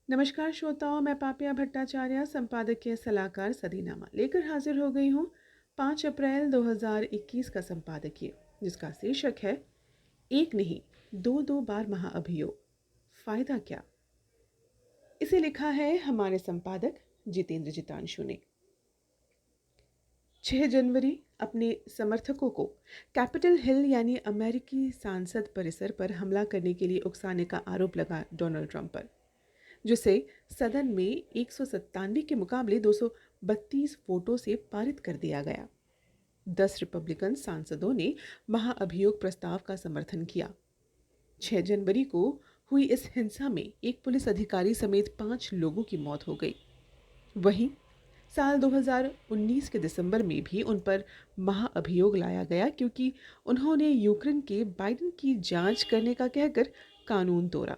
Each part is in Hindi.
नमस्कार श्रोताओं, मैं पापिया भट्टाचार्य संपादकीय सलाहकार सदीनामा लेकर हाजिर हो गई हूँ 5 अप्रैल 2021 का संपादकीय, जिसका शीर्षक है एक नहीं दो दो बार महाअभियोग, फायदा क्या। इसे लिखा है हमारे संपादक जितेंद्र जितांशु ने। 6 जनवरी अपने समर्थकों को कैपिटल हिल यानी अमेरिकी सांसद परिसर पर हमला करने के लिए उकसाने का आरोप लगा डोनाल्ड ट्रंप पर, जिसे सदन में 197 के मुकाबले 232 वोटों से पारित कर दिया गया। 10 रिपब्लिकन सांसदों ने महाअभियोग प्रस्ताव का समर्थन किया। 6 जनवरी को हुई इस हिंसा में एक पुलिस अधिकारी समेत 5 लोगों की मौत हो गई। वहीं साल 2019 के दिसंबर में भी उन पर महाअभियोग लाया गया, क्योंकि उन्होंने यूक्रेन के बाइडेन की जांच करने का कहकर कानून तोड़ा।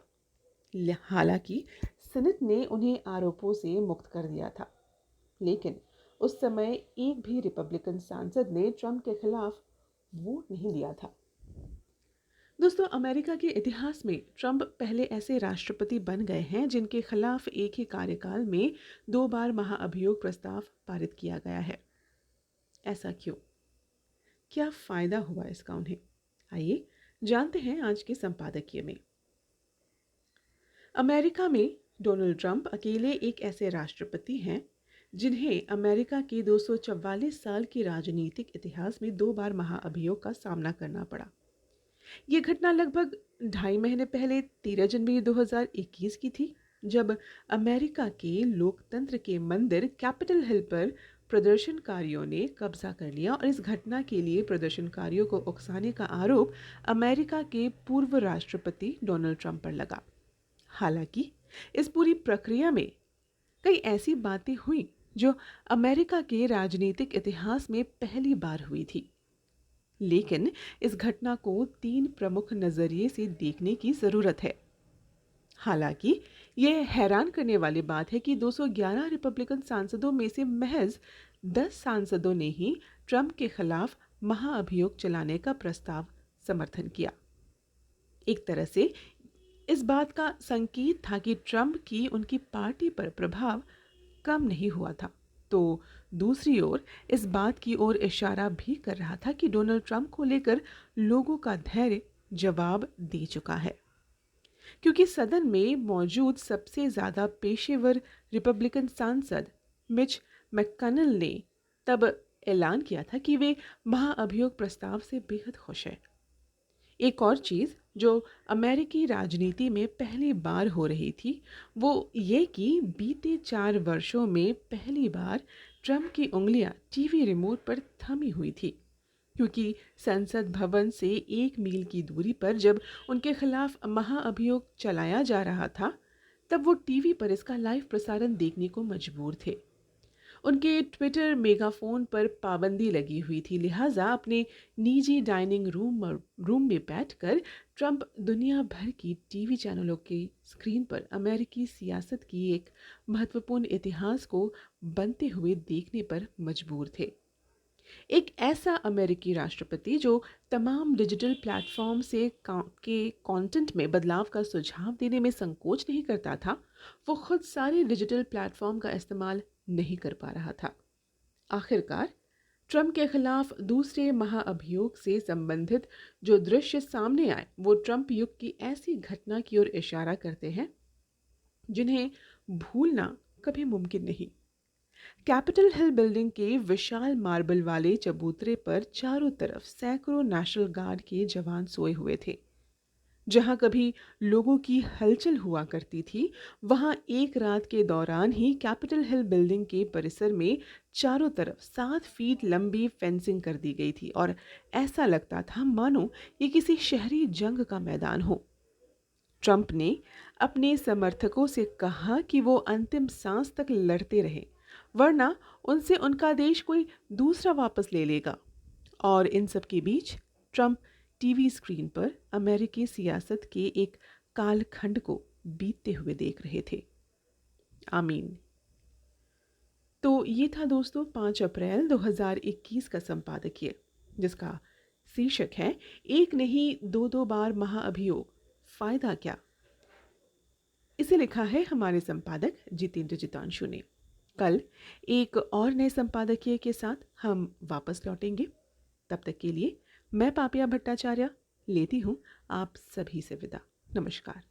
हालांकि सेनेट ने उन्हें आरोपों से मुक्त कर दिया था, लेकिन उस समय एक भी रिपब्लिकन सांसद ने ट्रंप के खिलाफ वोट नहीं दिया था। दोस्तों, अमेरिका के इतिहास में ट्रंप पहले ऐसे राष्ट्रपति बन गए हैं जिनके खिलाफ एक ही कार्यकाल में 2 बार महाअभियोग प्रस्ताव पारित किया गया है। ऐसा क्यों? क्या फायदा हुआ इसका उन्हें? आइए जानते हैं आज के संपादकीय में। अमेरिका में डोनाल्ड ट्रंप अकेले एक ऐसे राष्ट्रपति हैं जिन्हें अमेरिका के 244 साल के राजनीतिक इतिहास में 2 बार महाअभियोग का सामना करना पड़ा। ये घटना लगभग 2.5 महीने पहले 13 जनवरी 2021 की थी, जब अमेरिका के लोकतंत्र के मंदिर कैपिटल हिल पर प्रदर्शनकारियों ने कब्जा कर लिया, और इस घटना के लिए प्रदर्शनकारियों को उकसाने का आरोप अमेरिका के पूर्व राष्ट्रपति डोनाल्ड ट्रंप पर लगा। हालांकि इस पूरी प्रक्रिया में कई ऐसी बातें हुई जो अमेरिका के राजनीतिक इतिहास में पहली बार हुई थी, लेकिन इस घटना को 3 प्रमुख नजरिए से देखने की जरूरत है। हालांकि यह हैरान करने वाली बात है कि 211 रिपब्लिकन सांसदों में से महज 10 सांसदों ने ही ट्रंप के खिलाफ महाअभियोग चलाने का प्रस्ताव समर्थन किया। एक तरह से इस बात का संकेत था कि ट्रंप की उनकी पार्टी पर प्रभाव कम नहीं हुआ था, तो दूसरी ओर इस बात की ओर इशारा भी कर रहा था कि डोनाल्ड ट्रंप को लेकर लोगों का धैर्य जवाब दे चुका है, क्योंकि सदन में मौजूद सबसे ज़्यादा पेशेवर रिपब्लिकन सांसद मिच मैककॉनेल ने तब ऐलान किया था कि वे महाअभियोग प्रस्ताव से बेहद खुश हैं। एक और चीज़ जो अमेरिकी राजनीति में पहली बार हो रही थी, वो ये कि बीते 4 वर्षों में पहली बार ट्रंप की उंगलियां टीवी रिमोट पर थमी हुई थी, क्योंकि संसद भवन से 1 मील की दूरी पर जब उनके खिलाफ महाअभियोग चलाया जा रहा था, तब वो टीवी पर इसका लाइव प्रसारण देखने को मजबूर थे। उनके ट्विटर मेगाफोन पर पाबंदी लगी हुई थी, लिहाजा अपने निजी डाइनिंग रूम में बैठकर ट्रंप दुनिया भर की टीवी चैनलों के स्क्रीन पर अमेरिकी सियासत की एक महत्वपूर्ण इतिहास को बनते हुए देखने पर मजबूर थे। एक ऐसा अमेरिकी राष्ट्रपति जो तमाम डिजिटल प्लेटफॉर्म से के कंटेंट में बदलाव का सुझाव देने में संकोच नहीं करता था, वो खुद सारे डिजिटल प्लेटफॉर्म का इस्तेमाल नहीं कर पा रहा था। आखिरकार ट्रंप के खिलाफ दूसरे महाअभियोग से संबंधित जो दृश्य सामने आए, वो ट्रंप युग की ऐसी घटना की ओर इशारा करते हैं जिन्हें भूलना कभी मुमकिन नहीं। कैपिटल हिल बिल्डिंग के विशाल मार्बल वाले चबूतरे पर चारों तरफ सैकड़ों नेशनल गार्ड के जवान सोए हुए थे। जहां कभी लोगों की हलचल हुआ करती थी, वहां एक रात के दौरान ही कैपिटल हिल बिल्डिंग के परिसर में चारों तरफ 7 फीट लंबी फेंसिंग कर दी गई थी, और ऐसा लगता था मानो ये किसी शहरी जंग का मैदान हो। ट्रंप ने अपने समर्थकों से कहा कि वो अंतिम सांस तक लड़ते रहें, वरना उनसे उनका देश कोई दूसरा वापस ले लेगा। और इन सब के बीच ट्रंप टीवी स्क्रीन पर अमेरिकी सियासत के एक कालखंड को बीतते हुए देख रहे थे। आमीन। तो ये था दोस्तों 5 अप्रैल 2021 का संपादकीय, जिसका शीर्षक है एक नहीं दो दो बार महाअभियोग, फायदा क्या। इसे लिखा है हमारे संपादक जितेंद्र जितांशु ने। कल एक और नए संपादकीय के साथ हम वापस लौटेंगे। तब तक के लिए मैं पापिया भट्टाचार्य लेती हूँ आप सभी से विदा। नमस्कार।